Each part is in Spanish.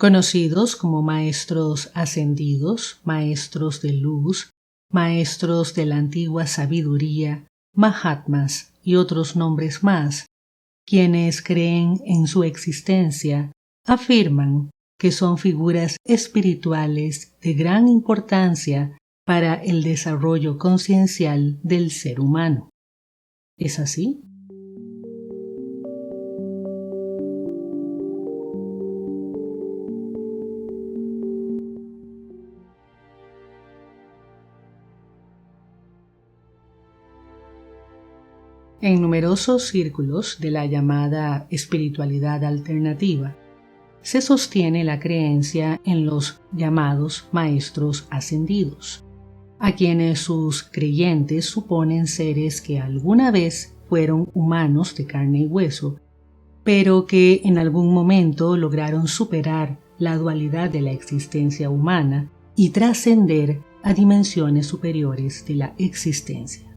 conocidos como maestros ascendidos, maestros de luz, maestros de la antigua sabiduría, Mahatmas y otros nombres más, quienes creen en su existencia, afirman que son figuras espirituales de gran importancia para el desarrollo consciencial del ser humano. ¿Es así? En numerosos círculos de la llamada espiritualidad alternativa, se sostiene la creencia en los llamados maestros ascendidos, a quienes sus creyentes suponen seres que alguna vez fueron humanos de carne y hueso, pero que en algún momento lograron superar la dualidad de la existencia humana y trascender a dimensiones superiores de la existencia.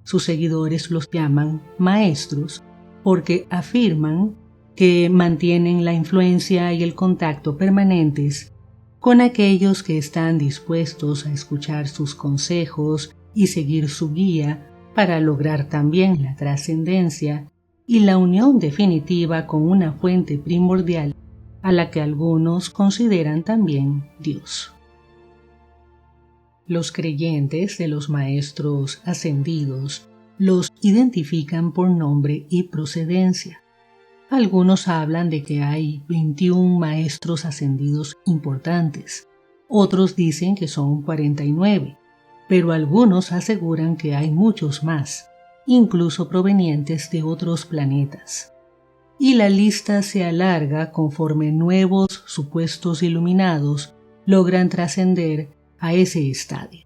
Sus seguidores los llaman maestros porque afirman que mantienen la influencia y el contacto permanentes con aquellos que están dispuestos a escuchar sus consejos y seguir su guía para lograr también la trascendencia y la unión definitiva con una fuente primordial a la que algunos consideran también Dios. Los creyentes de los maestros ascendidos los identifican por nombre y procedencia. Algunos hablan de que hay 21 maestros ascendidos importantes, otros dicen que son 49, pero algunos aseguran que hay muchos más, incluso provenientes de otros planetas. Y la lista se alarga conforme nuevos supuestos iluminados logran trascender a ese estadio.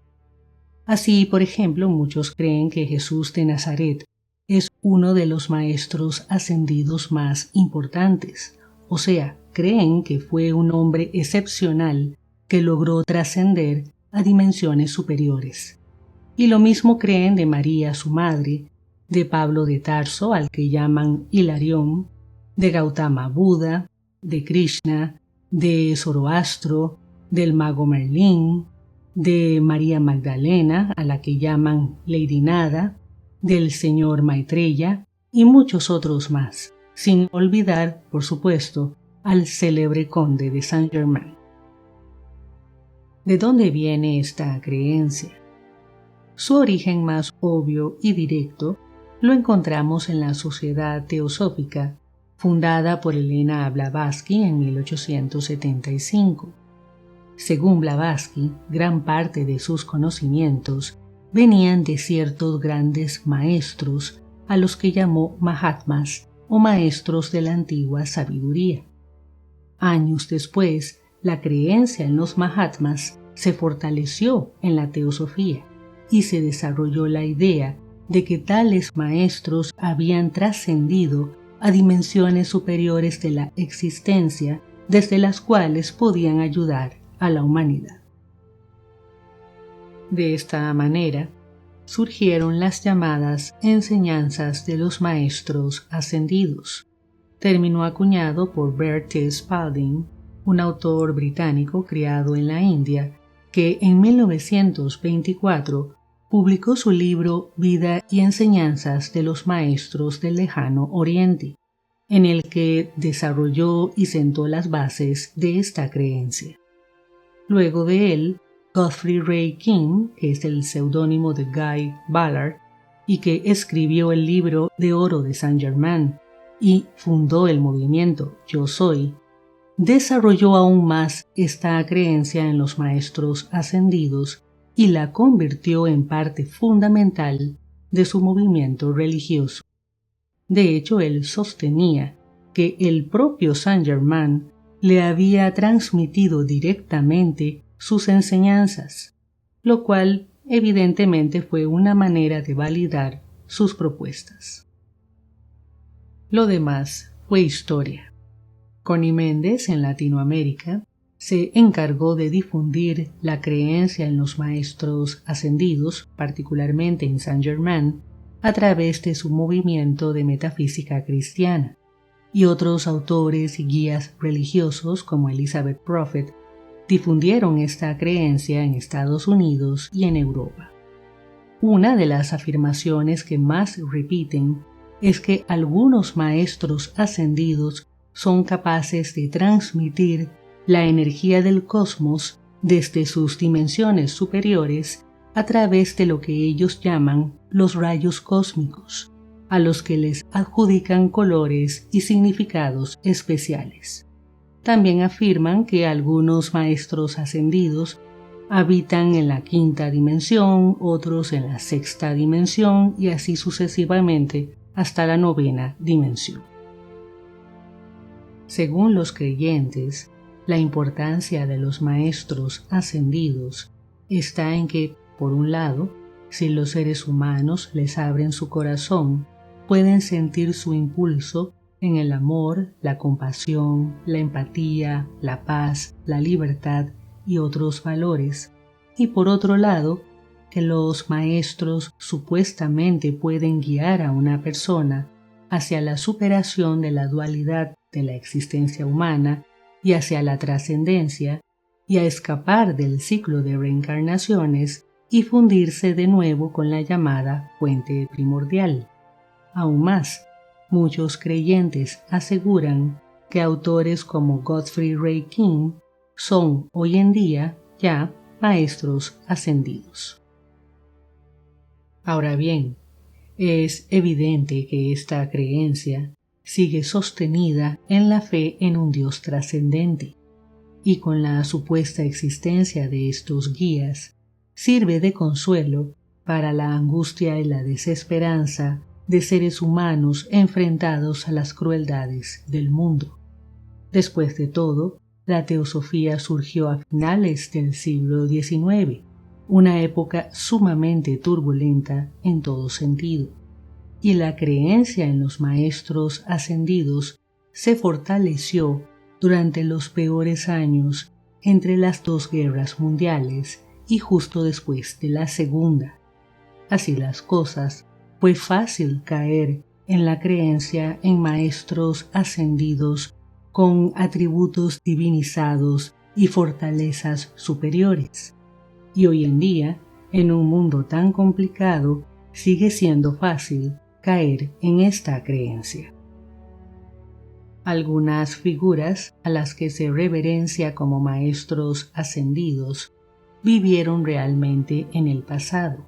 Así, por ejemplo, muchos creen que Jesús de Nazaret es uno de los maestros ascendidos más importantes, o sea, creen que fue un hombre excepcional que logró trascender a dimensiones superiores. Y lo mismo creen de María, su madre, de Pablo de Tarso, al que llaman Hilarión, de Gautama Buda, de Krishna, de Zoroastro, del mago Merlín, de María Magdalena, a la que llaman Lady Nada, del señor Maitreya y muchos otros más, sin olvidar, por supuesto, al célebre conde de Saint-Germain. ¿De dónde viene esta creencia? Su origen más obvio y directo lo encontramos en la Sociedad Teosófica, fundada por Elena Blavatsky en 1875. Según Blavatsky, gran parte de sus conocimientos venían de ciertos grandes maestros a los que llamó Mahatmas o maestros de la antigua sabiduría. Años después, la creencia en los Mahatmas se fortaleció en la teosofía y se desarrolló la idea de que tales maestros habían trascendido a dimensiones superiores de la existencia desde las cuales podían ayudar a la humanidad. De esta manera, surgieron las llamadas enseñanzas de los maestros ascendidos, término acuñado por Bert T. Spalding, un autor británico criado en la India, que en 1924 publicó su libro Vida y enseñanzas de los maestros del lejano Oriente, en el que desarrolló y sentó las bases de esta creencia. Luego de él, Godfrey Ray King, que es el seudónimo de Guy Ballard y que escribió el libro de oro de Saint-Germain y fundó el movimiento Yo Soy, desarrolló aún más esta creencia en los maestros ascendidos y la convirtió en parte fundamental de su movimiento religioso. De hecho, él sostenía que el propio Saint-Germain le había transmitido directamente sus enseñanzas, lo cual evidentemente fue una manera de validar sus propuestas. Lo demás fue historia. Connie Méndez, en Latinoamérica, se encargó de difundir la creencia en los maestros ascendidos, particularmente en Saint-Germain, a través de su movimiento de metafísica cristiana. y otros autores y guías religiosos como Elizabeth Prophet difundieron esta creencia en Estados Unidos y en Europa. Una de las afirmaciones que más repiten es que algunos maestros ascendidos son capaces de transmitir la energía del cosmos desde sus dimensiones superiores a través de lo que ellos llaman los rayos cósmicos, a los que les adjudican colores y significados especiales. También afirman que algunos maestros ascendidos habitan en la quinta dimensión, otros en la sexta dimensión y así sucesivamente hasta la novena dimensión. Según los creyentes, la importancia de los maestros ascendidos está en que, por un lado, si los seres humanos les abren su corazón, pueden sentir su impulso en el amor, la compasión, la empatía, la paz, la libertad y otros valores, y por otro lado, que los maestros supuestamente pueden guiar a una persona hacia la superación de la dualidad de la existencia humana y hacia la trascendencia, y a escapar del ciclo de reencarnaciones y fundirse de nuevo con la llamada fuente primordial. Aún más, muchos creyentes aseguran que autores como Godfrey Ray King son hoy en día ya maestros ascendidos. Ahora bien, es evidente que esta creencia sigue sostenida en la fe en un Dios trascendente, y con la supuesta existencia de estos guías, sirve de consuelo para la angustia y la desesperanza de seres humanos enfrentados a las crueldades del mundo. Después de todo, la teosofía surgió a finales del siglo XIX, una época sumamente turbulenta en todo sentido, y la creencia en los maestros ascendidos se fortaleció durante los peores años entre las dos guerras mundiales y justo después de la segunda. Así las cosas, fue fácil caer en la creencia en maestros ascendidos con atributos divinizados y fortalezas superiores. Y hoy en día, en un mundo tan complicado, sigue siendo fácil caer en esta creencia. Algunas figuras a las que se reverencia como maestros ascendidos vivieron realmente en el pasado.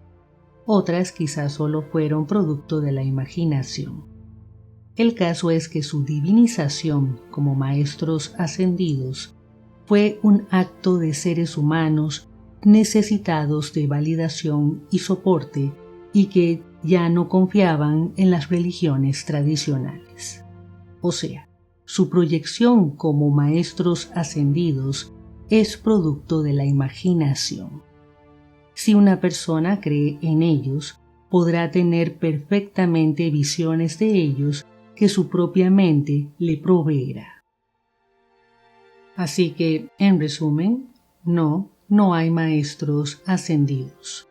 Otras quizás solo fueron producto de la imaginación. El caso es que su divinización como maestros ascendidos fue un acto de seres humanos necesitados de validación y soporte y que ya no confiaban en las religiones tradicionales. O sea, su proyección como maestros ascendidos es producto de la imaginación. Si una persona cree en ellos, podrá tener perfectamente visiones de ellos que su propia mente le proveerá. Así que, en resumen, no hay maestros ascendidos.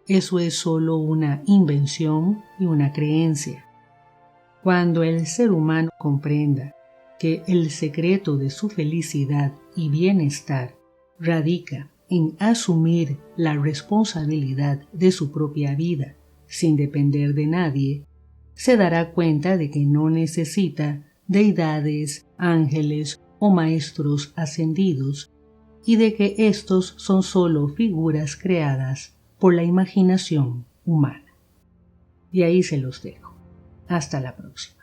Eso es solo una invención y una creencia. Cuando el ser humano comprenda que el secreto de su felicidad y bienestar radica en asumir la responsabilidad de su propia vida sin depender de nadie, se dará cuenta de que no necesita deidades, ángeles o maestros ascendidos y de que estos son solo figuras creadas por la imaginación humana. Y ahí se los dejo. Hasta la próxima.